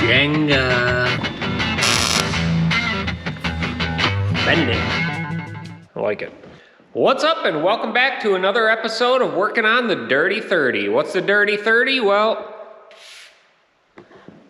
Jenga. Bending. I like it. What's up and welcome back to another episode of working on the Dirty 30. What's the Dirty 30? Well,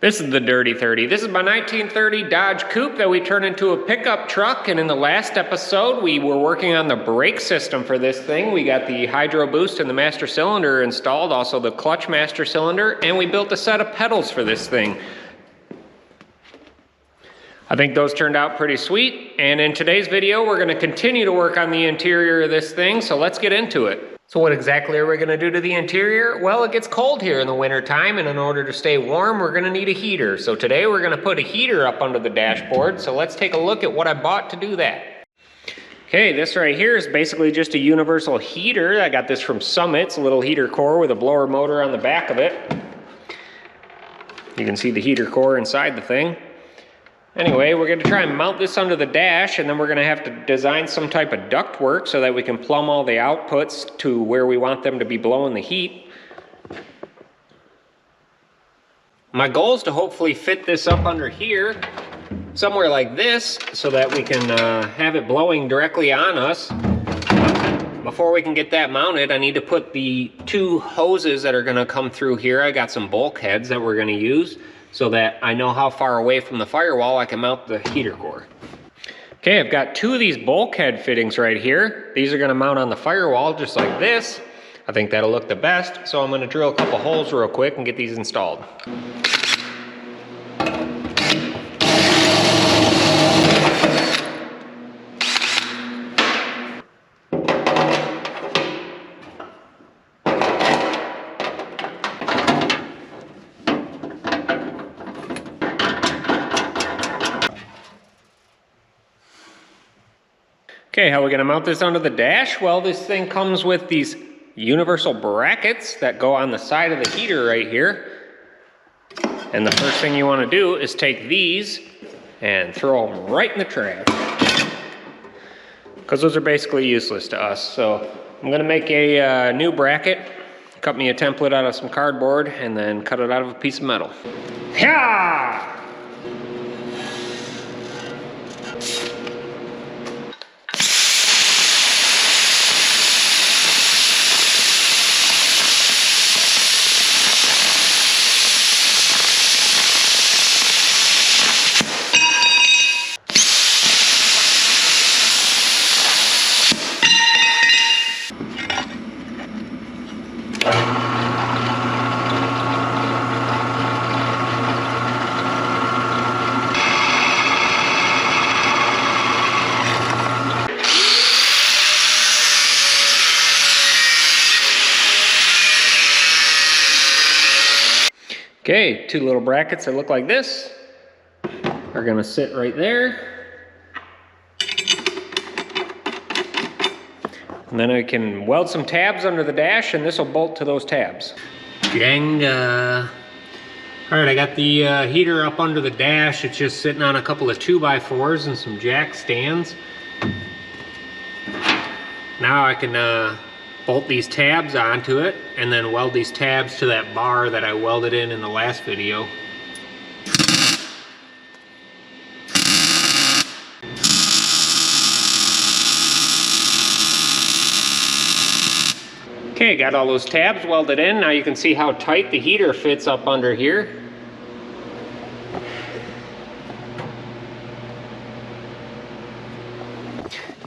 this is the Dirty 30. This is my 1930 Dodge Coupe that we turned into a pickup truck, and in the last episode we were working on the brake system for this thing. We got the hydro boost and the master cylinder installed, also the clutch master cylinder, and we built a set of pedals for this thing. I think those turned out pretty sweet, and in today's video we're going to continue to work on the interior of this thing, so let's get into it. So what exactly are we going to do to the interior? Well, it gets cold here in the winter time, and in order to stay warm we're going to need a heater. So today we're going to put a heater up under the dashboard, so let's take a look at what I bought to do that. Okay, this right here is basically just a universal heater. I got this from Summit. It's a little heater core with a blower motor on the back of it. You can see the heater core inside the thing. Anyway, we're going to try and mount this under the dash, and then we're going to have to design some type of ductwork so that we can plumb all the outputs to where we want them to be blowing the heat. My goal is to hopefully fit this up under here, somewhere like this, so that we can have it blowing directly on us. Before we can get that mounted, I need to put the two hoses that are going to come through here. I got some bulkheads that we're going to use, so that I know how far away from the firewall I can mount the heater core. Okay, I've got two of these bulkhead fittings right here. These are gonna mount on the firewall just like this. I think that'll look the best, so I'm gonna drill a couple holes real quick and get these installed. Okay, how are we going to mount this onto the dash? Well, this thing comes with these universal brackets that go on the side of the heater right here. And the first thing you want to do is take these and throw them right in the trash, because those are basically useless to us. So I'm going to make a new bracket, cut me a template out of some cardboard, and then cut it out of a piece of metal. Yeah! Okay, two little brackets that look like this are gonna sit right there. And then I can weld some tabs under the dash, and this will bolt to those tabs. Jenga. All right, I got the heater up under the dash. It's just sitting on a couple of 2x4s and some jack stands. Now I can bolt these tabs onto it and then weld these tabs to that bar that I welded in the last video. Okay, got all those tabs welded in. Now you can see how tight the heater fits up under here.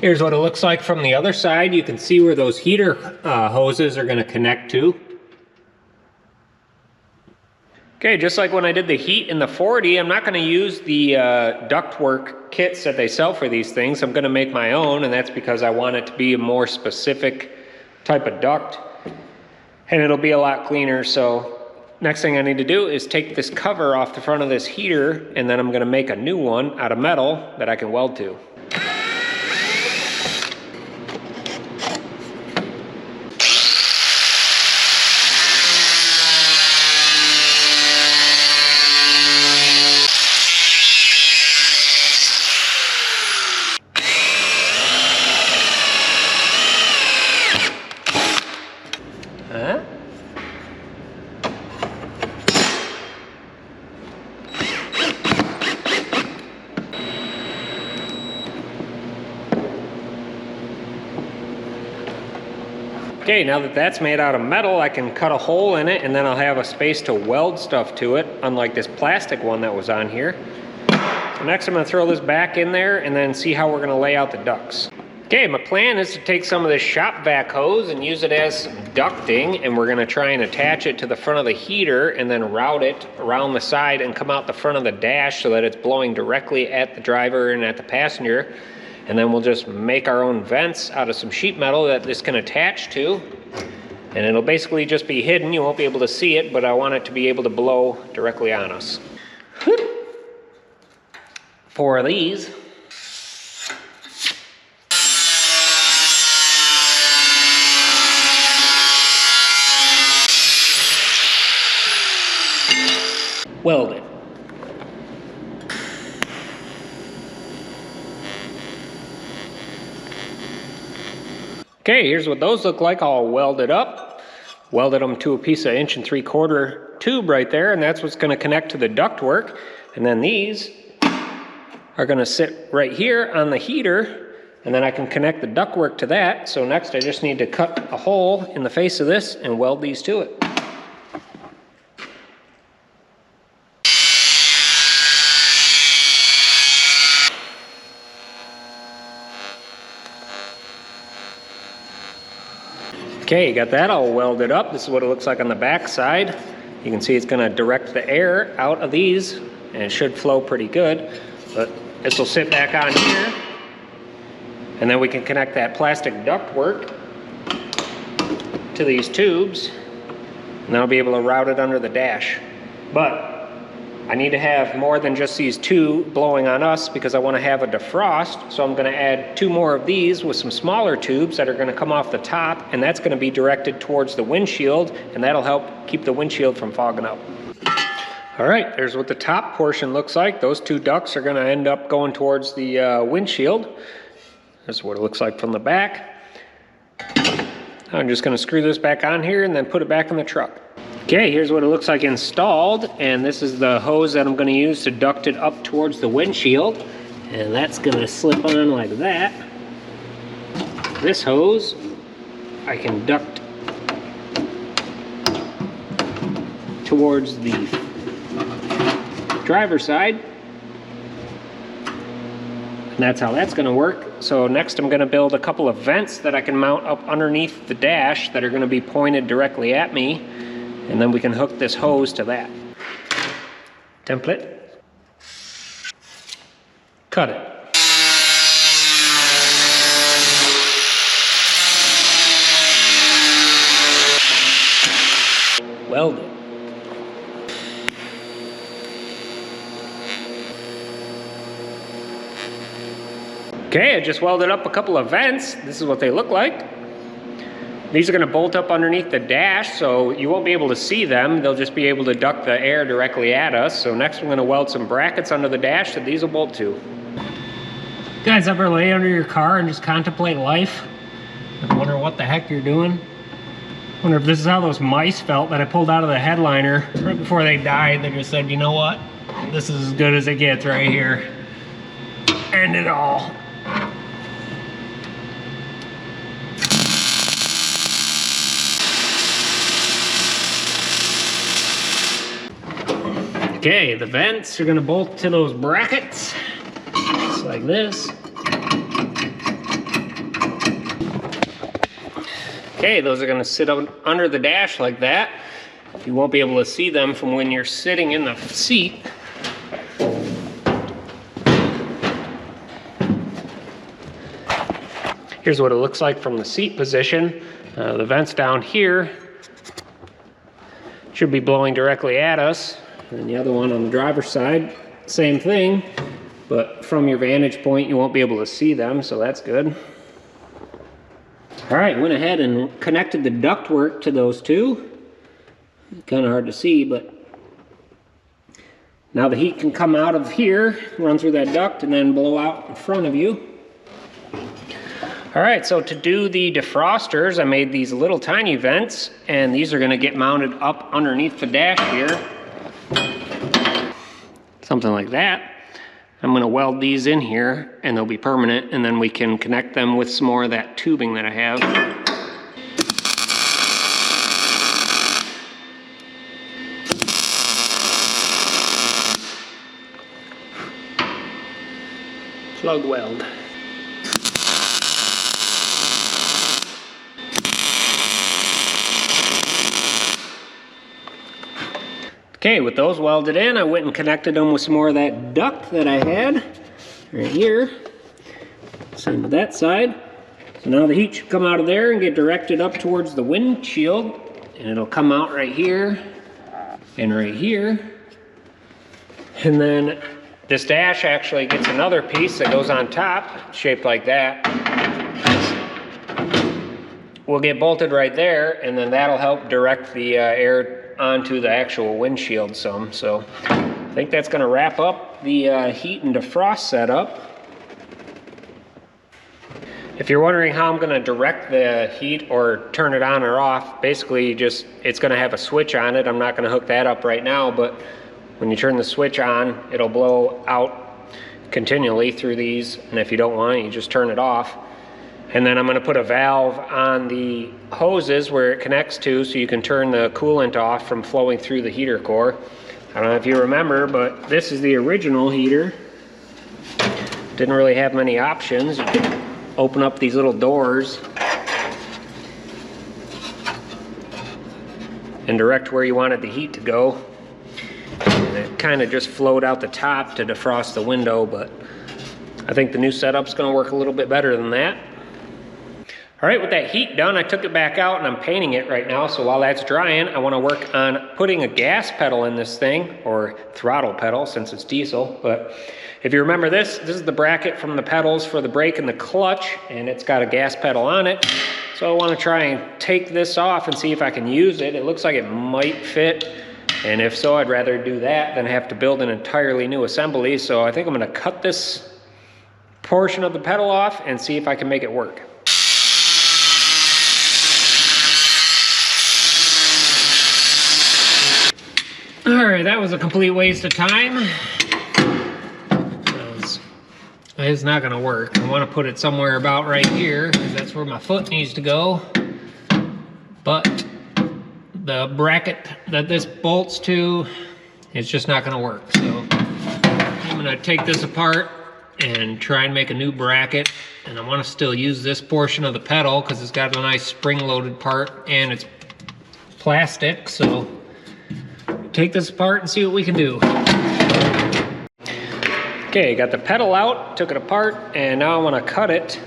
Here's what it looks like from the other side. You can see where those heater hoses are going to connect to. Okay, just like when I did the heat in the 40, I'm not going to use the ductwork kits that they sell for these things. I'm going to make my own, and that's because I want it to be a more specific type of duct, and it'll be a lot cleaner. So next thing I need to do is take this cover off the front of this heater, and then I'm going to make a new one out of metal that I can weld to. Okay, now that that's made out of metal, I can cut a hole in it and then I'll have a space to weld stuff to it, unlike this plastic one that was on here. So next I'm gonna throw this back in there and then see how we're gonna lay out the ducts. Okay, my plan is to take some of this shop vac hose and use it as ducting, and we're gonna try and attach it to the front of the heater and then route it around the side and come out the front of the dash so that it's blowing directly at the driver and at the passenger. And then we'll just make our own vents out of some sheet metal that this can attach to. And it'll basically just be hidden. You won't be able to see it, but I want it to be able to blow directly on us. 4 of these. Weld it. Okay, here's what those look like all welded up. Welded them to a piece of 1 3/4 tube right there, and that's what's going to connect to the ductwork. And then these are going to sit right here on the heater, and then I can connect the ductwork to that. So next I just need to cut a hole in the face of this and weld these to it. Okay, got that all welded up. This is what it looks like on the back side. You can see it's gonna direct the air out of these, and it should flow pretty good. But this will sit back on here, and then we can connect that plastic ductwork to these tubes, and then I'll be able to route it under the dash. But I need to have more than just these 2 blowing on us because I want to have a defrost. So I'm going to add 2 more of these with some smaller tubes that are going to come off the top, and that's going to be directed towards the windshield, and that'll help keep the windshield from fogging up. All right, there's what the top portion looks like. Those 2 ducts are going to end up going towards the windshield. That's what it looks like from the back. I'm just going to screw this back on here and then put it back in the truck. Okay, here's what it looks like installed, and this is the hose that I'm going to use to duct it up towards the windshield, and that's going to slip on like that. This hose I can duct towards the driver's side, and that's how that's going to work. So next I'm going to build a couple of vents that I can mount up underneath the dash that are going to be pointed directly at me. And then we can hook this hose to that. Template. Cut it. Weld it. Okay, I just welded up a couple of vents. This is what they look like. These are going to bolt up underneath the dash, so you won't be able to see them. They'll just be able to duct the air directly at us. So next I'm going to weld some brackets under the dash that these will bolt to. You guys ever lay under your car and just contemplate life? And wonder what the heck you're doing? Wonder if this is how those mice felt that I pulled out of the headliner right before they died. They just said, you know what? This is as good as it gets right here. End it all. Okay, the vents are gonna bolt to those brackets, just like this. Okay, those are gonna sit under the dash like that. You won't be able to see them from when you're sitting in the seat. Here's what it looks like from the seat position. The vents down here should be blowing directly at us. And the other one on the driver's side, same thing, but from your vantage point, you won't be able to see them, so that's good. All right, went ahead and connected the ductwork to those 2. Kind of hard to see, but now the heat can come out of here, run through that duct, and then blow out in front of you. All right, so to do the defrosters, I made these little tiny vents, and these are gonna get mounted up underneath the dash here. Something like that. I'm gonna weld these in here, and they'll be permanent, and then we can connect them with some more of that tubing that I have. plug weld. Okay, with those welded in, I went and connected them with some more of that duct that I had right here. Same with that side. So now the heat should come out of there and get directed up towards the windshield, and it'll come out right here and right here. And then this dash actually gets another piece that goes on top, shaped like that. Will get bolted right there, and then that'll help direct the air onto the actual windshield some. So I think that's going to wrap up the heat and defrost setup. If you're wondering how I'm going to direct the heat or turn it on or off, basically just it's going to have a switch on it. I'm not going to hook that up right now, but when you turn the switch on, it'll blow out continually through these, and if you don't want it, you just turn it off. And then I'm going to put a valve on the hoses where it connects to, so you can turn the coolant off from flowing through the heater core. I don't know if you remember, but this is the original heater. Didn't really have many options. You could open up these little doors and direct where you wanted the heat to go. And it kind of just flowed out the top to defrost the window, but I think the new setup's going to work a little bit better than that. All right, with that heat done, I took it back out and I'm painting it right now. So while that's drying, I want to work on putting a gas pedal in this thing, or throttle pedal since it's diesel. But if you remember this is the bracket from the pedals for the brake and the clutch, and it's got a gas pedal on it. So I want to try and take this off and see if I can use it. It looks like it might fit, and if so, I'd rather do that than have to build an entirely new assembly. So I think I'm going to cut this portion of the pedal off and see if I can make it work. All right, that was a complete waste of time. It's not gonna work. I wanna put it somewhere about right here, because that's where my foot needs to go. But the bracket that this bolts to, it's just not gonna work. So I'm gonna take this apart and try and make a new bracket. And I wanna still use this portion of the pedal because it's got a nice spring-loaded part and it's plastic. So take this apart and see what we can do. Okay, got the pedal out, took it apart, and now I want to cut it.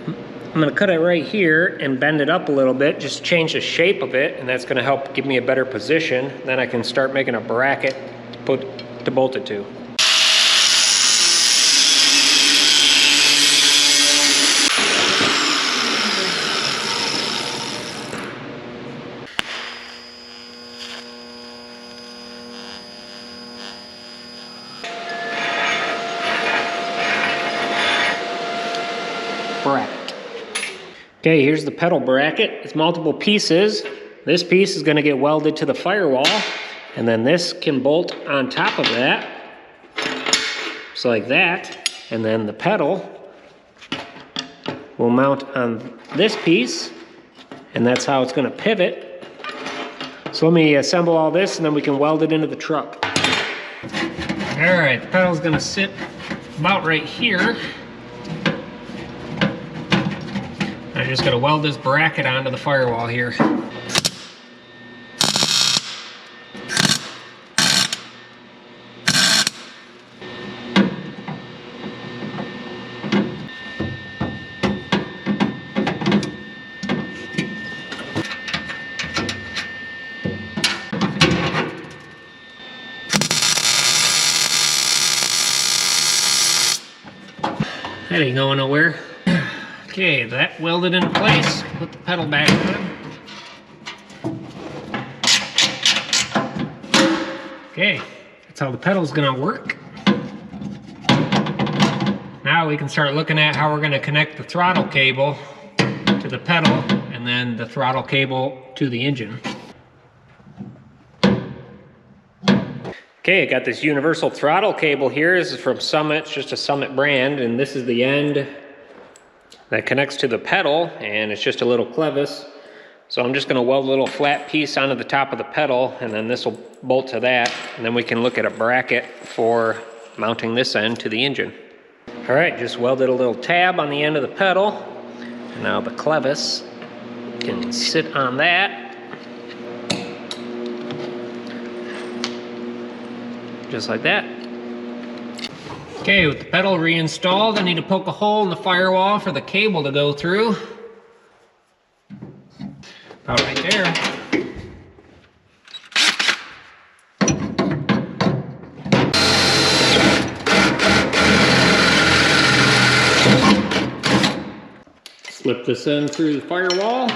I'm going to cut it right here and bend it up a little bit, just change the shape of it, and that's going to help give me a better position. Then I can start making a bracket to bolt it to. Bracket. Okay, here's the pedal bracket. It's multiple pieces. This piece is going to get welded to the firewall, and then this can bolt on top of that, just like that. And then the pedal will mount on this piece, and that's how it's going to pivot. So let me assemble all this, and then we can weld it into the truck. All right, the pedal's going to sit about right here. I just got to weld this bracket onto the firewall here. That ain't going nowhere. Okay, that welded into place. Put the pedal back on. Okay, that's how the pedal's gonna work. Now we can start looking at how we're gonna connect the throttle cable to the pedal and then the throttle cable to the engine. Okay, I got this universal throttle cable here. This is from Summit, it's just a Summit brand, and this is the end that connects to the pedal, and it's just a little clevis. So I'm just gonna weld a little flat piece onto the top of the pedal, and then this will bolt to that, and then we can look at a bracket for mounting this end to the engine. All right, just welded a little tab on the end of the pedal. Now the clevis can sit on that. Just like that. Okay, with the pedal reinstalled, I need to poke a hole in the firewall for the cable to go through. About right there. Slip this in through the firewall.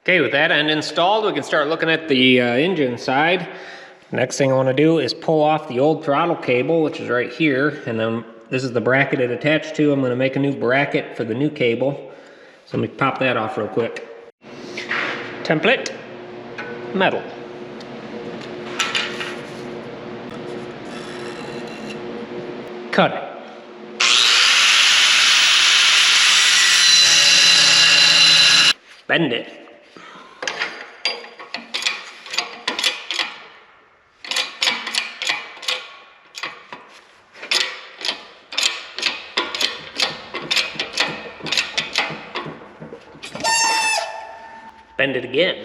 Okay, with that end installed, we can start looking at the engine side. Next thing I want to do is pull off the old throttle cable, which is right here, and then this is the bracket it attached to. I'm going to make a new bracket for the new cable. So let me pop that off real quick. Template, metal. Cut it. Bend it. Bend it again.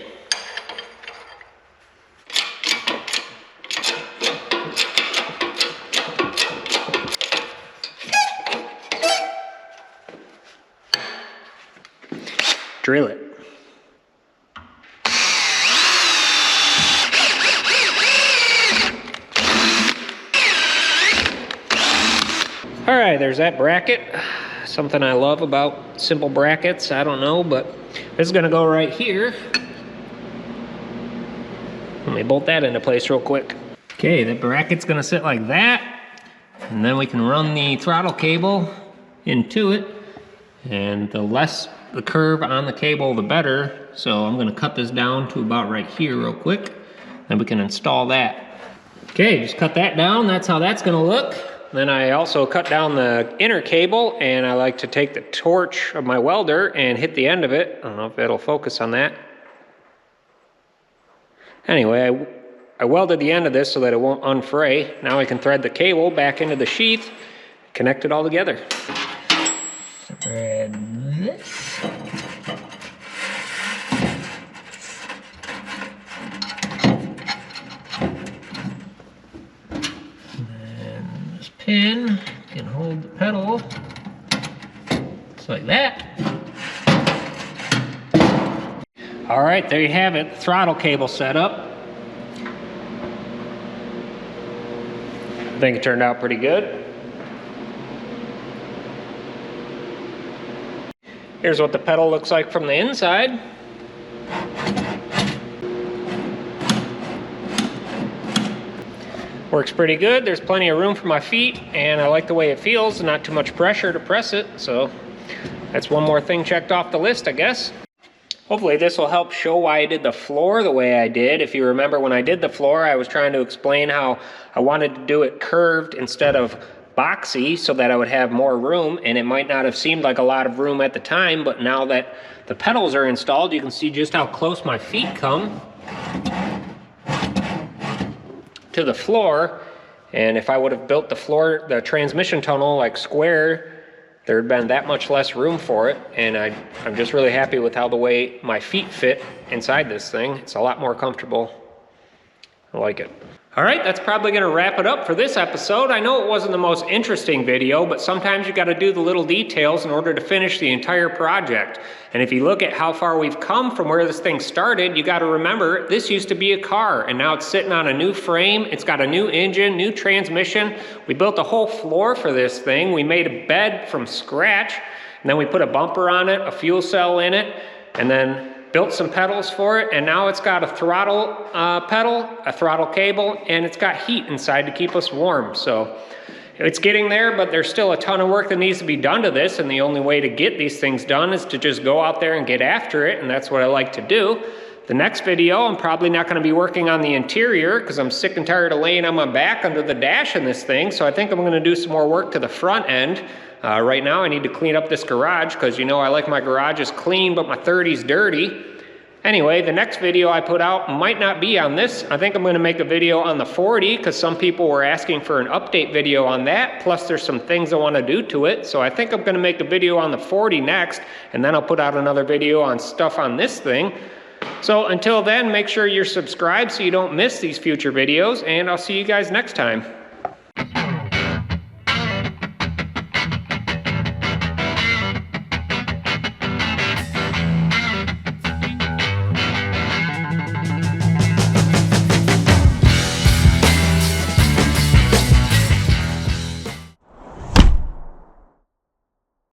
Drill it. All right, there's that bracket. Something I love about simple brackets, I don't know, but this is gonna go right here. Let me bolt that into place real quick. Okay, the bracket's gonna sit like that, and then we can run the throttle cable into it, and the less the curve on the cable, the better. So I'm gonna cut this down to about right here real quick, then we can install that. Okay, just cut that down, that's how that's gonna look. Then I also cut down the inner cable, and I like to take the torch of my welder and hit the end of it. I don't know if it'll focus on that. Anyway, I welded the end of this so that it won't unfray. Now I can thread the cable back into the sheath, connect it all together. Thread this. Pin can hold the pedal just like that. All right, there you have it, throttle cable set up. I think it turned out pretty good. Here's what the pedal looks like from the inside. Works pretty good. There's plenty of room for my feet, and I like the way it feels, not too much pressure to press it, so that's one more thing checked off the list, I guess. Hopefully this will help show why I did the floor the way I did. If you remember when I did the floor, I was trying to explain how I wanted to do it curved instead of boxy so that I would have more room, and it might not have seemed like a lot of room at the time, but now that the pedals are installed, you can see just how close my feet come to the floor. And if I would have built the floor, the transmission tunnel like square, there had been that much less room for it. And I'm just really happy with how the way my feet fit inside this thing. It's a lot more comfortable. I like it. All right, that's probably gonna wrap it up for this episode. I know it wasn't the most interesting video, but sometimes you gotta do the little details in order to finish the entire project. And if you look at how far we've come from where this thing started, you gotta remember, this used to be a car, and now it's sitting on a new frame. It's got a new engine, new transmission. We built a whole floor for this thing. We made a bed from scratch, and then we put a bumper on it, a fuel cell in it, and then built some pedals for it, and now it's got a throttle pedal, a throttle cable, and it's got heat inside to keep us warm. So it's getting there, but there's still a ton of work that needs to be done to this, and the only way to get these things done is to just go out there and get after it, and that's what I like to do. The next video, I'm probably not gonna be working on the interior because I'm sick and tired of laying on my back under the dash in this thing, so I think I'm gonna do some more work to the front end. Right now I need to clean up this garage because, you know, I like my garages clean, but my 30's dirty. Anyway, the next video I put out might not be on this. I think I'm going to make a video on the 40 because some people were asking for an update video on that. Plus there's some things I want to do to it. So I think I'm going to make a video on the 40 next, and then I'll put out another video on stuff on this thing. So until then, make sure you're subscribed so you don't miss these future videos, and I'll see you guys next time.